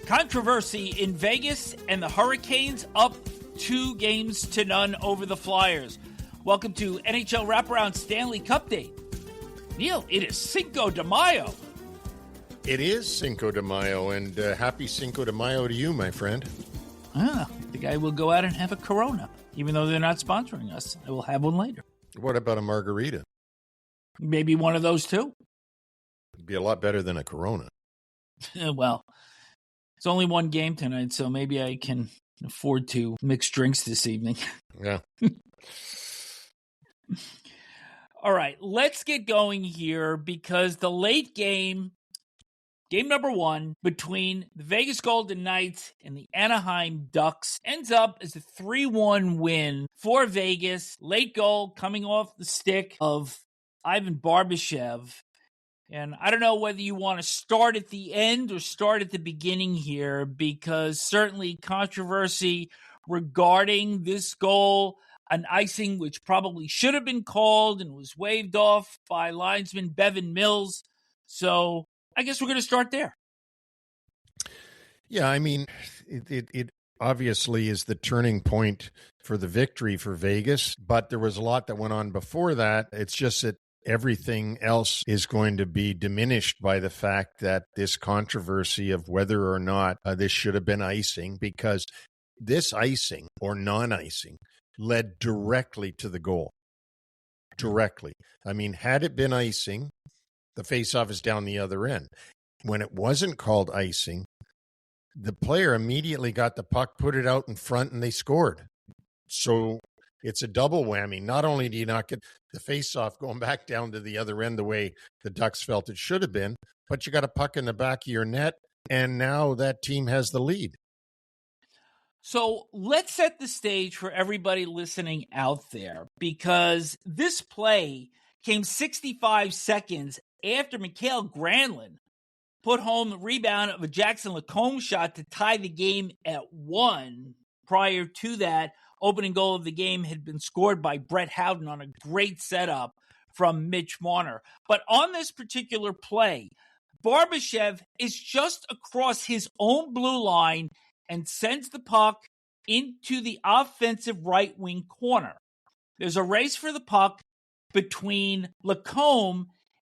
Controversy in Vegas and the Hurricanes up 2-0 over the Flyers. Welcome to NHL Wraparound Stanley Cupdate. Neil, it is Cinco de Mayo. It is Cinco de Mayo, and happy Cinco de Mayo to you, my friend. I think I will go out and have a Corona. Even though they're not sponsoring us, I will have one later. What about a margarita? Maybe one of those too. It'd be a lot better than a Corona. Well, it's only one game tonight, so maybe I can afford to mix drinks this evening. Yeah. All right, let's get going here because the late game number 1 between the Vegas Golden Knights and the Anaheim Ducks ends up as a 3-1 win for Vegas. Late goal coming off the stick of Ivan Barbashev. And I don't know whether you want to start at the end or start at the beginning here, because certainly controversy regarding this goal, an icing which probably should have been called and was waved off by linesman Bevan Mills. So I guess we're going to start there. Yeah, I mean, it obviously is the turning point for the victory for Vegas, but there was a lot that went on before that. It's just that everything else is going to be diminished by the fact that this controversy of whether or not this should have been icing, because this icing or non-icing led directly to the goal. Directly. I mean, had it been icing, the faceoff is down the other end. When it wasn't called icing, the player immediately got the puck, put it out in front, and they scored. So it's a double whammy. Not only do you not get the faceoff going back down to the other end the way the Ducks felt it should have been, but you got a puck in the back of your net, and now that team has the lead. So let's set the stage for everybody listening out there, because this play came 65 seconds after Mikael Granlund put home the rebound of a Jackson Lacombe shot to tie the game at 1. Prior to that, opening goal of the game had been scored by Brett Howden on a great setup from Mitch Marner. But on this particular play, Barbashev is just across his own blue line and sends the puck into the offensive right wing corner. There's a race for the puck between Lacombe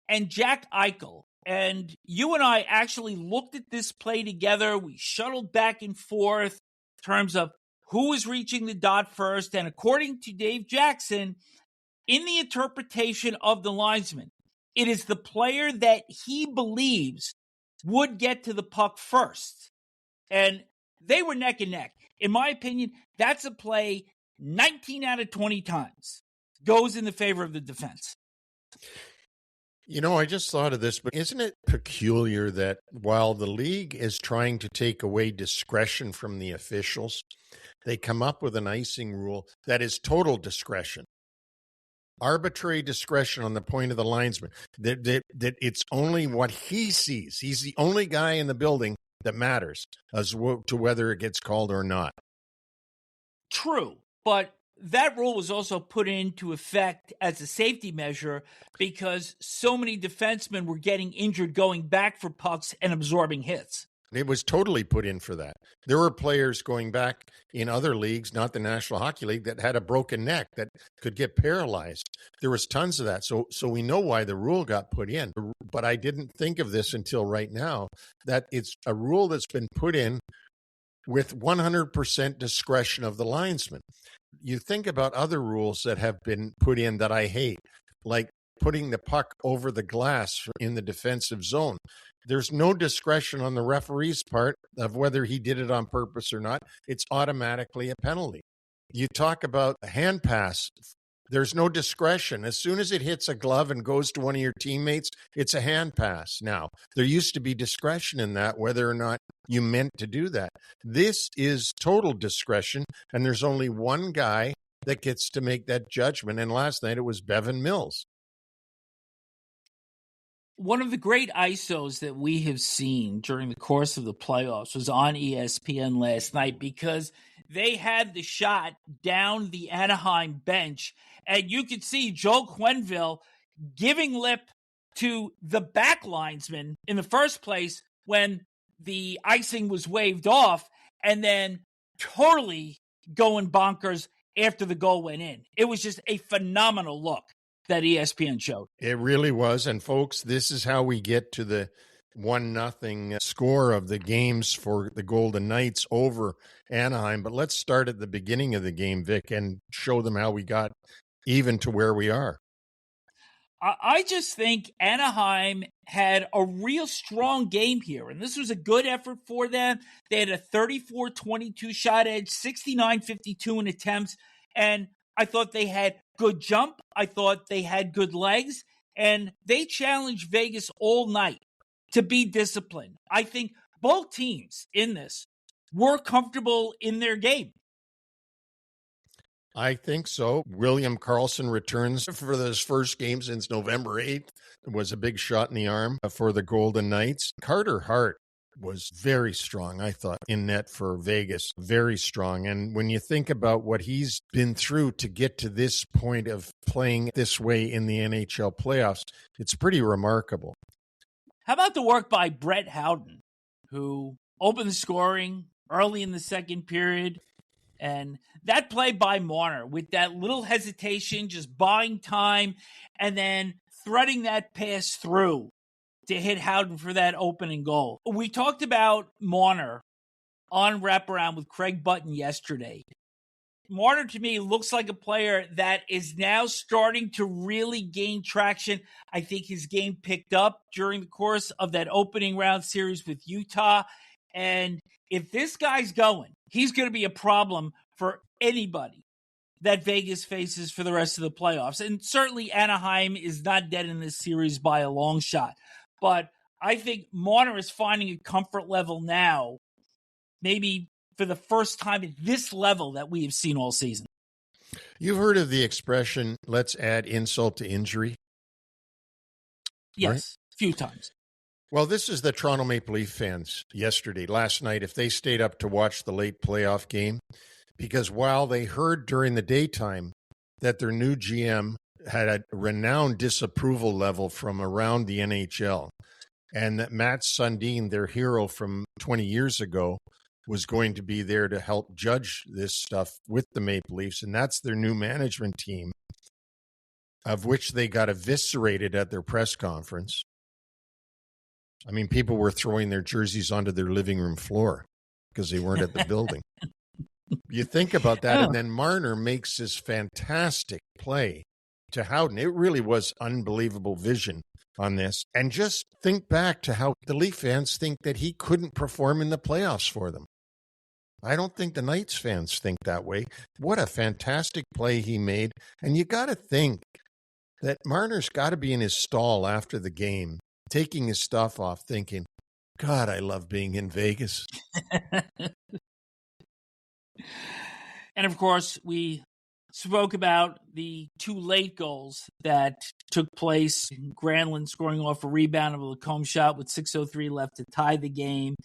and Jack Eichel. And you and I actually looked at this play together. We shuttled back and forth in terms of who was reaching the dot first. And according to Dave Jackson, in the interpretation of the linesman, it is the player that he believes would get to the puck first. And they were neck and neck. In my opinion, that's a play 19 out of 20 times goes in the favor of the defense. You know, I just thought of this, but isn't it peculiar that while the league is trying to take away discretion from the officials, they come up with an icing rule that is total discretion, arbitrary discretion on the point of the linesman, that it's only what he sees. He's the only guy in the building that matters as to whether it gets called or not. True, but that rule was also put into effect as a safety measure because so many defensemen were getting injured going back for pucks and absorbing hits. It was totally put in for that. There were players going back in other leagues, not the National Hockey League, that had a broken neck that could get paralyzed. There was tons of that. So we know why the rule got put in. But I didn't think of this until right now, that it's a rule that's been put in with 100% discretion of the linesman. You think about other rules that have been put in that I hate, like putting the puck over the glass in the defensive zone. There's no discretion on the referee's part of whether he did it on purpose or not. It's automatically a penalty. You talk about a hand pass. There's no discretion. As soon as it hits a glove and goes to one of your teammates, it's a hand pass now. There used to be discretion in that, whether or not you meant to do that. This is total discretion, and there's only one guy that gets to make that judgment. And last night it was Bevan Mills. One of the great ISOs that we have seen during the course of the playoffs was on ESPN last night, because they had the shot down the Anaheim bench, and you could see Joel Quenneville giving lip to the back linesman in the first place when the icing was waved off and then totally going bonkers after the goal went in. It was just a phenomenal look that ESPN showed. It really was. And folks, this is how we get to the 1-0 score of the games for the Golden Knights over Anaheim. But let's start at the beginning of the game, Vic, and show them how we got even to where we are. I just think Anaheim had a real strong game here, and this was a good effort for them. They had a 34-22 shot edge, 69-52 in attempts, and I thought they had good jump. I thought they had good legs, and they challenged Vegas all night to be disciplined. I think both teams in this were comfortable in their game. I think so. William Karlsson returns for his first game since November 8th. It was a big shot in the arm for the Golden Knights. Carter Hart was very strong, I thought, in net for Vegas. Very strong. And when you think about what he's been through to get to this point of playing this way in the NHL playoffs, it's pretty remarkable. How about the work by Brett Howden, who opened the scoring early in the second period? And that play by Marner with that little hesitation, just buying time, and then threading that pass through to hit Howden for that opening goal. We talked about Marner on Wraparound with Craig Button yesterday. Marner, to me, looks like a player that is now starting to really gain traction. I think his game picked up during the course of that opening round series with Utah. And if this guy's going, he's going to be a problem for anybody that Vegas faces for the rest of the playoffs. And certainly Anaheim is not dead in this series by a long shot. But I think Marner is finding a comfort level now, maybe for the first time at this level that we have seen all season. You've heard of the expression, let's add insult to injury? Yes, right? A few times. Well, this is the Toronto Maple Leaf fans last night, if they stayed up to watch the late playoff game, because while they heard during the daytime that their new GM had a renowned disapproval level from around the NHL, and that Matt Sundin, their hero from 20 years ago, was going to be there to help judge this stuff with the Maple Leafs, and that's their new management team, of which they got eviscerated at their press conference. I mean, people were throwing their jerseys onto their living room floor because they weren't at the building. You think about that, and then Marner makes this fantastic play to Howden. It really was unbelievable vision on this. And just think back to how the Leaf fans think that he couldn't perform in the playoffs for them. I don't think the Knights fans think that way. What a fantastic play he made. And you got to think that Marner's got to be in his stall after the game, taking his stuff off, thinking, God, I love being in Vegas. And of course, we spoke about the two late goals that took place. Granlund scoring off a rebound of a Lacombe shot with 6:03 left to tie the game.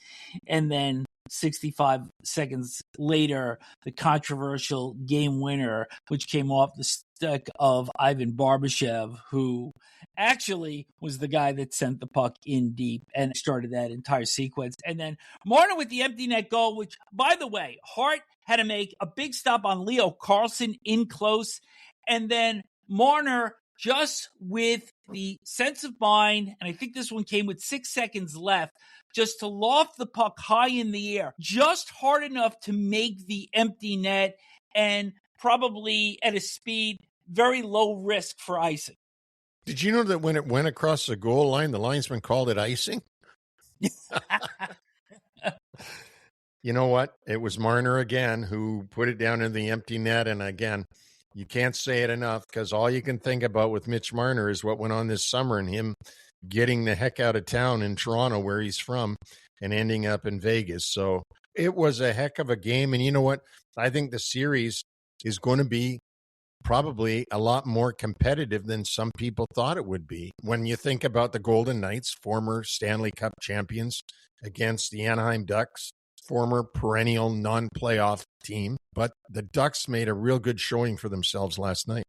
And then 65 seconds later, the controversial game winner, which came off the stick of Ivan Barbashev, who actually was the guy that sent the puck in deep and started that entire sequence. And then Marner with the empty net goal, which, by the way, Hart had to make a big stop on Leo Carlsson in close. And then Marner, just with the sense of mind, and I think this one came with 6 seconds left, just to loft the puck high in the air, just hard enough to make the empty net, and probably at a speed very low risk for icing. Did you know that when it went across the goal line, the linesman called it icing? You know what? It was Marner again who put it down in the empty net. And again, you can't say it enough, because all you can think about with Mitch Marner is what went on this summer and him getting the heck out of town in Toronto, where he's from, and ending up in Vegas. So it was a heck of a game. And you know what? I think the series is going to be probably a lot more competitive than some people thought it would be. When you think about the Golden Knights, former Stanley Cup champions, against the Anaheim Ducks, former perennial non-playoff team. But the Ducks made a real good showing for themselves last night.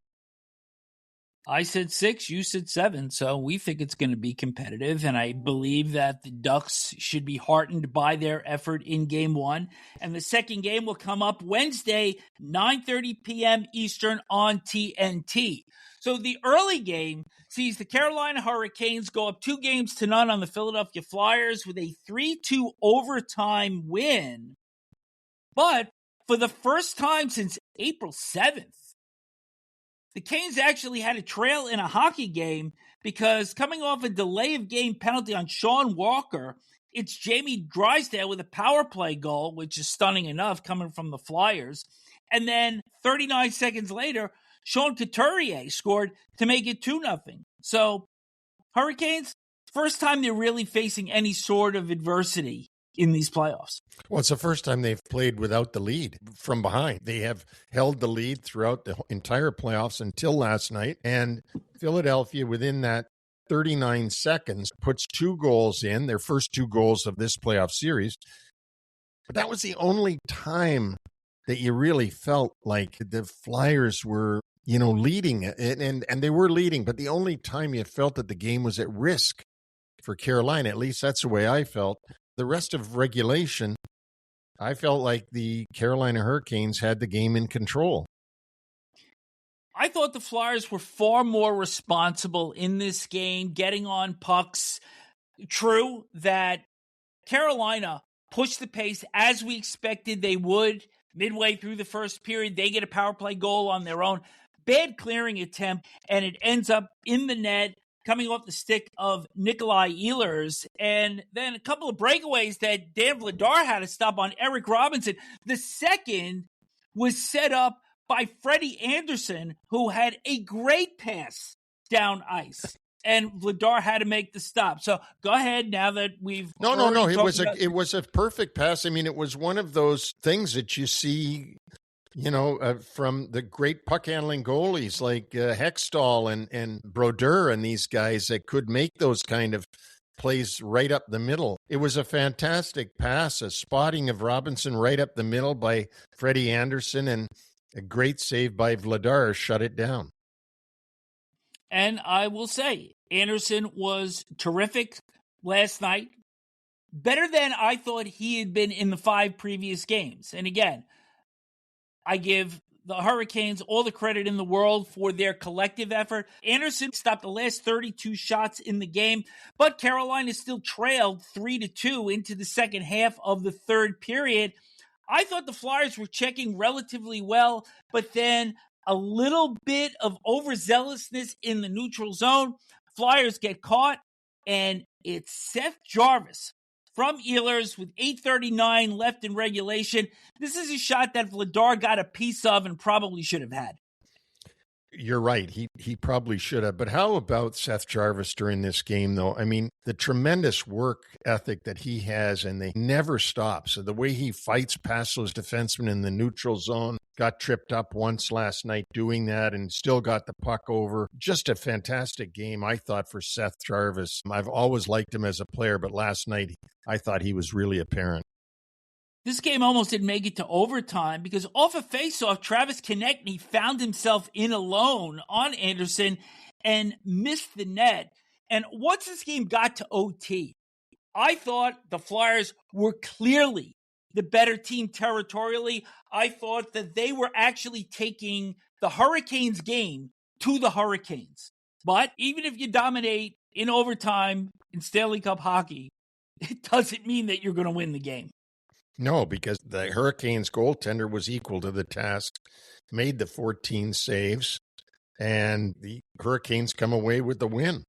I said 6, you said 7, so we think it's going to be competitive, and I believe that the Ducks should be heartened by their effort in Game 1. And the second game will come up Wednesday, 9:30 p.m. Eastern on TNT. So the early game sees the Carolina Hurricanes go up 2-0 on the Philadelphia Flyers with a 3-2 overtime win. But for the first time since April 7th, the Canes actually had a trail in a hockey game because coming off a delay of game penalty on Sean Walker, it's Jamie Drysdale with a power play goal, which is stunning enough coming from the Flyers. And then 39 seconds later, Sean Couturier scored to make it 2-0. So Hurricanes, first time they're really facing any sort of adversity in these playoffs. Well, it's the first time they've played without the lead from behind. They have held the lead throughout the entire playoffs until last night. And Philadelphia, within that 39 seconds, puts 2 goals in, their first 2 goals of this playoff series. But that was the only time that you really felt like the Flyers were, leading. And they were leading, but the only time you felt that the game was at risk for Carolina, at least that's the way I felt. The rest of regulation, I felt like the Carolina Hurricanes had the game in control. I thought the Flyers were far more responsible in this game, getting on pucks. True that Carolina pushed the pace as we expected they would. Midway through the first period, they get a power play goal on their own. Bad clearing attempt, and it ends up in the net, coming off the stick of Nikolai Ehlers, and then a couple of breakaways that Dan Vladar had to stop on Eric Robinson. The second was set up by Freddie Anderson, who had a great pass down ice, and Vladar had to make the stop. So go ahead now that we've No. It was a perfect pass. I mean, it was one of those things that you see, from the great puck handling goalies like Hextall and Brodeur and these guys that could make those kind of plays right up the middle. It was a fantastic pass, a spotting of Robinson right up the middle by Freddie Anderson, and a great save by Vladar shut it down. And I will say, Anderson was terrific last night. Better than I thought he had been in the 5 previous games. And again, I give the Hurricanes all the credit in the world for their collective effort. Anderson stopped the last 32 shots in the game, but Carolina still trailed 3-2 into the second half of the third period. I thought the Flyers were checking relatively well, but then a little bit of overzealousness in the neutral zone. Flyers get caught, and it's Seth Jarvis from Ehlers with 8:39 left in regulation. This is a shot that Vladar got a piece of and probably should have had. You're right. He probably should have. But how about Seth Jarvis during this game, though? I mean, the tremendous work ethic that he has, and they never stop. So the way he fights past those defensemen in the neutral zone, got tripped up once last night doing that and still got the puck over. Just a fantastic game, I thought, for Seth Jarvis. I've always liked him as a player, but last night I thought he was really apparent. This game almost didn't make it to overtime because off a faceoff, Travis Konechny found himself in alone on Anderson and missed the net. And once this game got to OT, I thought the Flyers were clearly the better team territorially. I thought that they were actually taking the Hurricanes game to the Hurricanes. But even if you dominate in overtime in Stanley Cup hockey, it doesn't mean that you're going to win the game. No, because the Hurricanes goaltender was equal to the task, made the 14 saves, and the Hurricanes come away with the win.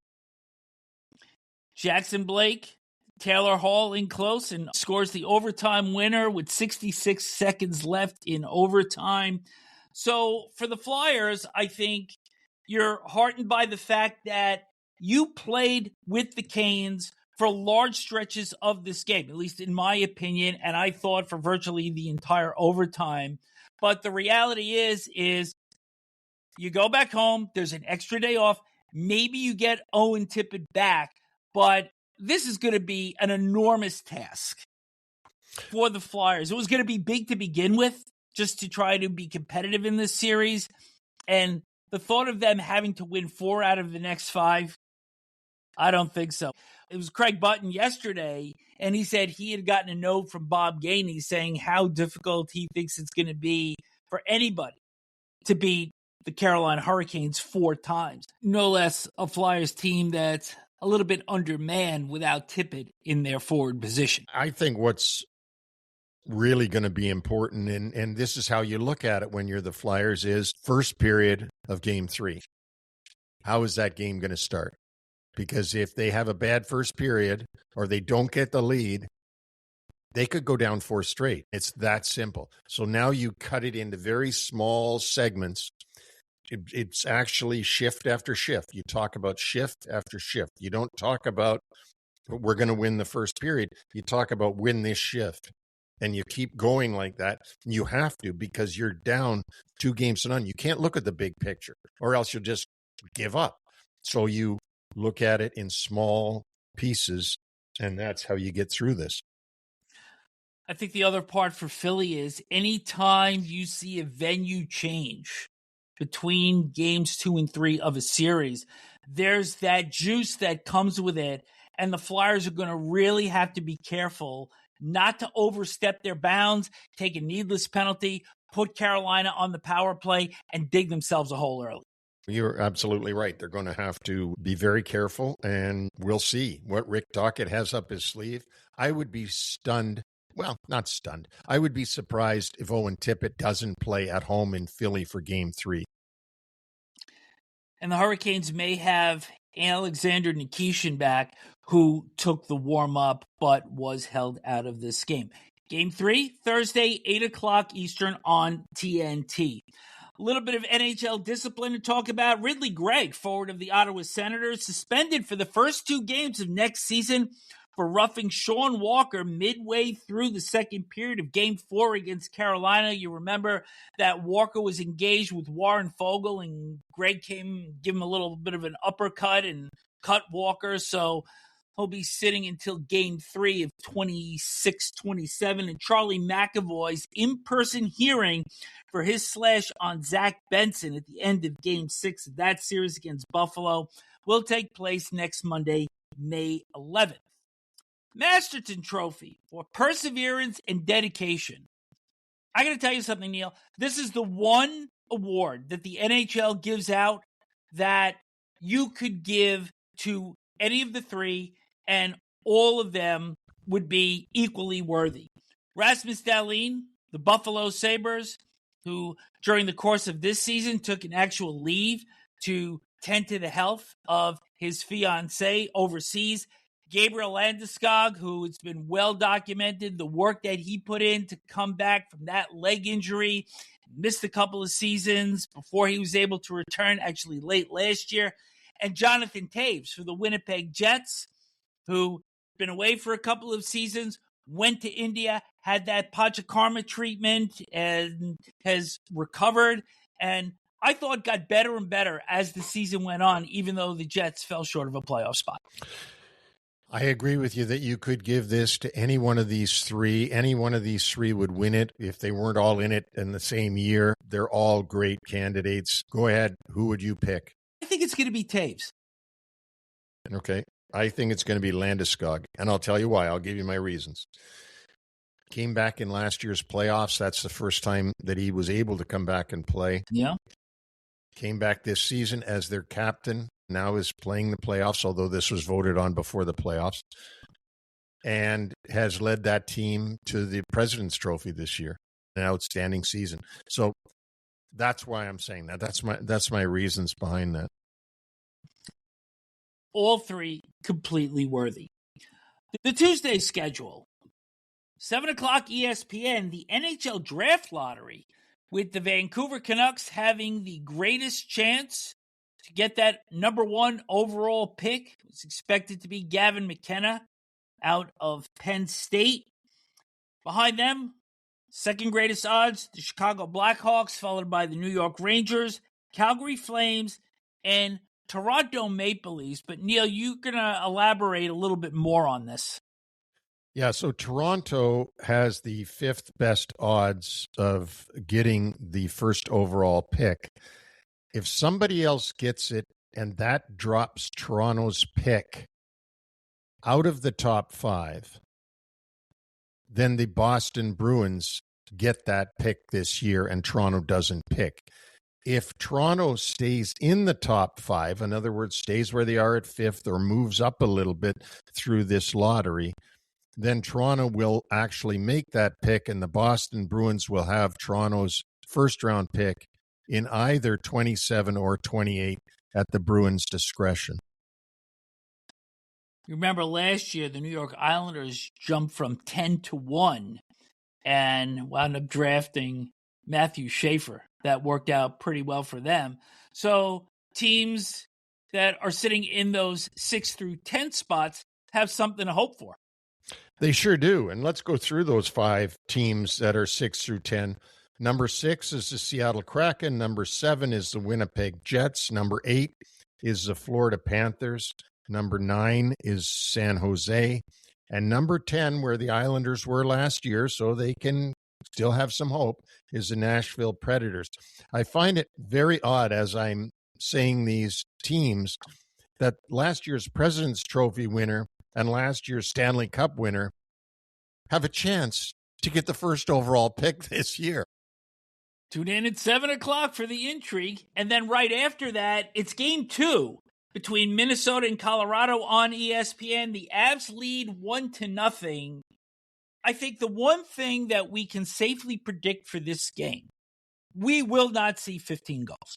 Jackson Blake, Taylor Hall in close and scores the overtime winner with 66 seconds left in overtime. So for the Flyers, I think you're heartened by the fact that you played with the Canes for large stretches of this game, at least in my opinion, and I thought for virtually the entire overtime. But the reality is you go back home, there's an extra day off, maybe you get Owen Tippett back, but this is going to be an enormous task for the Flyers. It was going to be big to begin with, just to try to be competitive in this series, and the thought of them having to win 4 out of the next 5, I don't think so. It was Craig Button yesterday, and he said he had gotten a note from Bob Gainey saying how difficult he thinks it's going to be for anybody to beat the Carolina Hurricanes 4 times. No less a Flyers team that's a little bit undermanned without Tippett in their forward position. I think what's really going to be important, and this is how you look at it when you're the Flyers, is first period of Game 3. How is that game going to start? Because if they have a bad first period or they don't get the lead, they could go down 4 straight. It's that simple. So now you cut it into very small segments. It's actually shift after shift. You talk about shift after shift. You don't talk about we're going to win the first period. You talk about win this shift. And you keep going like that. You have to, because you're down 2 games to none. You can't look at the big picture, or else you'll just give up. So you look at it in small pieces, and that's how you get through this. I think the other part for Philly is anytime you see a venue change between games 2 and 3 of a series, there's that juice that comes with it, and the Flyers are going to really have to be careful not to overstep their bounds, take a needless penalty, put Carolina on the power play, and dig themselves a hole early. You're absolutely right. They're going to have to be very careful, and we'll see what Rick Tocchet has up his sleeve. I would be stunned. Well, not stunned. I would be surprised if Owen Tippett doesn't play at home in Philly for Game 3. And the Hurricanes may have Alexander Nikishin back, who took the warm-up but was held out of this game. Game 3, Thursday, 8 o'clock Eastern on TNT. A little bit of NHL discipline to talk about. Ridley Gregg, forward of the Ottawa Senators, suspended for the first 2 games of next season for roughing Sean Walker midway through the second period of Game 4 against Carolina. You remember that Walker was engaged with Warren Foegele, and Gregg came, give him a little bit of an uppercut and cut Walker. So he'll be sitting until Game 3 of 26-27. And Charlie McAvoy's in-person hearing for his slash on Zach Benson at the end of Game 6 of that series against Buffalo will take place next Monday, May 11th. Masterton Trophy for perseverance and dedication. I got to tell you something, Neil. This is the one award that the NHL gives out that you could give to any of the 3, and all of them would be equally worthy. Rasmus Dahlin, the Buffalo Sabres, who during the course of this season took an actual leave to tend to the health of his fiancée overseas. Gabriel Landeskog, who it's been well documented, the work that he put in to come back from that leg injury, missed a couple of seasons before he was able to return, actually late last year. And Jonathan Toews for the Winnipeg Jets, who been away for a couple of seasons, went to India, had that Panchakarma treatment, and has recovered. And I thought got better and better as the season went on, even though the Jets fell short of a playoff spot. I agree with you that you could give this to any one of these 3. Any one of these 3 would win it if they weren't all in it in the same year. They're all great candidates. Go ahead. Who would you pick? I think it's going to be Toews. Okay. I think it's going to be Landeskog, and I'll tell you why. I'll give you my reasons. Came back in last year's playoffs. That's the first time that he was able to come back and play. Yeah. Came back this season as their captain. Now is playing the playoffs, although this was voted on before the playoffs, and has led that team to the President's Trophy this year. An outstanding season. So that's why I'm saying that. That's my reasons behind that. All 3 completely worthy. The Tuesday schedule. 7 o'clock ESPN, the NHL Draft Lottery, with the Vancouver Canucks having the greatest chance to get that number 1 overall pick. It's expected to be Gavin McKenna out of Penn State. Behind them, second greatest odds, the Chicago Blackhawks, followed by the New York Rangers, Calgary Flames, and Toronto Maple Leafs. But Neil, you're going to elaborate a little bit more on this. Yeah, so Toronto has the 5th best odds of getting the first overall pick. if somebody else gets it and that drops Toronto's pick out of the top 5, then the Boston Bruins get that pick this year and Toronto doesn't pick. If Toronto stays in the top 5, in other words, stays where they are at 5th or moves up a little bit through this lottery, then Toronto will actually make that pick and the Boston Bruins will have Toronto's first-round pick in either 27 or 28 at the Bruins' discretion. Remember last year, the New York Islanders jumped from 10-1 and wound up drafting Matthew Schaefer. That worked out pretty well for them. So teams that are sitting in those 6 through 10 spots have something to hope for. They sure do. And let's go through those 5 teams that are 6 through 10. Number 6 is the Seattle Kraken. Number 7 is the Winnipeg Jets. Number 8 is the Florida Panthers. Number 9 is San Jose. And number 10, where the Islanders were last year, so they can still have some hope, is the Nashville Predators. I find it very odd as I'm saying these teams that last year's President's Trophy winner and last year's Stanley Cup winner have a chance to get the first overall pick this year. Tune in at 7 o'clock for the intrigue. And then right after that, it's game 2 between Minnesota and Colorado on ESPN. The Avs lead 1-0. I think the one thing that we can safely predict for this game, we will not see 15 goals.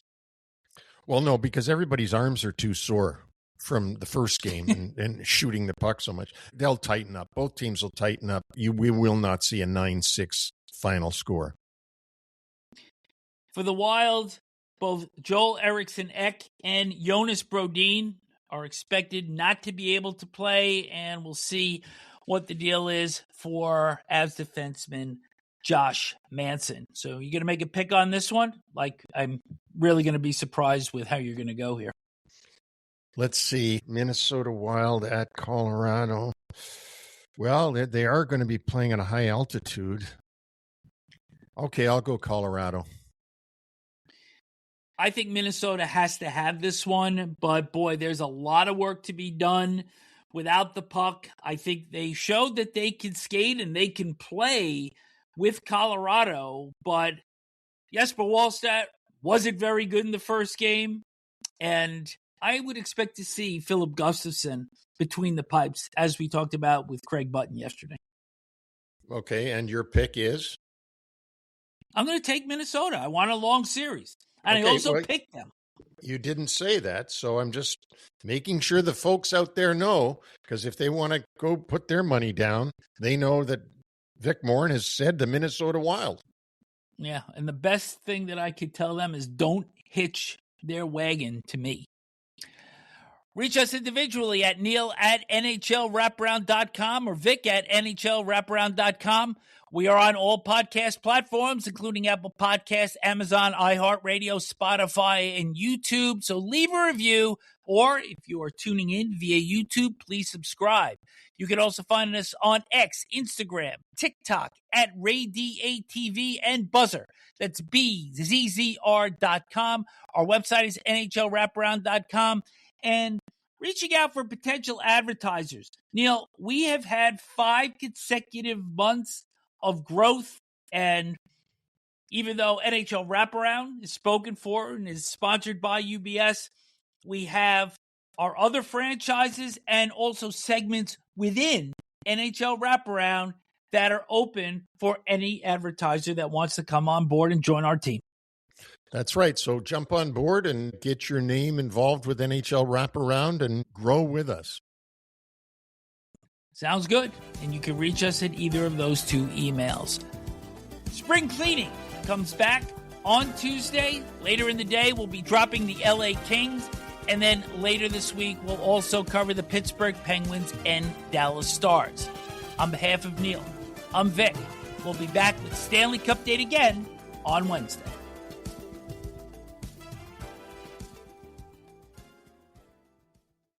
Well, no, because everybody's arms are too sore from the first game and shooting the puck so much. They'll tighten up. Both teams will tighten up. We will not see a 9-6 final score. For the Wild, both Joel Eriksson Ek and Jonas Brodin are expected not to be able to play, and we'll see what the deal is for Avs defenseman Josh Manson. So you're going to make a pick on this one? Like, I'm really going to be surprised with how you're going to go here. Let's see. Minnesota Wild at Colorado. Well, they are going to be playing at a high altitude. Okay, I'll go Colorado. I think Minnesota has to have this one, but boy, there's a lot of work to be done without the puck. I think they showed that they can skate and they can play with Colorado, but Jesper Wallstedt wasn't very good in the first game, and I would expect to see Philip Gustafsson between the pipes, as we talked about with Craig Button yesterday. Okay, and your pick is? I'm going to take Minnesota. I want a long series. And I also picked them. You didn't say that, so I'm just making sure the folks out there know, because if they want to go put their money down, they know that Vic Morren has said the Minnesota Wild. Yeah, and the best thing that I could tell them is don't hitch their wagon to me. Reach us individually at Neil at NHLWraparound.com or Vic at NHLWraparound.com. We are on all podcast platforms, including Apple Podcasts, Amazon, iHeartRadio, Spotify, and YouTube. So leave a review, or if you are tuning in via YouTube, please subscribe. You can also find us on X, Instagram, TikTok, at RayDATV, and Buzzer. That's BZZR.com. Our website is NHLWraparound.com. And reaching out for potential advertisers. Neil, we have had 5 consecutive months of growth, and even though NHL Wraparound is spoken for and is sponsored by UBS, we have our other franchises and also segments within NHL Wraparound that are open for any advertiser that wants to come on board and join our team. That's right. So jump on board and get your name involved with NHL Wraparound and grow with us. Sounds good. And you can reach us at either of those 2 emails. Spring cleaning comes back on Tuesday. Later in the day, we'll be dropping the LA Kings. And then later this week, we'll also cover the Pittsburgh Penguins and Dallas Stars. On behalf of Neil, I'm Vic. We'll be back with Stanley Cupdate again on Wednesday.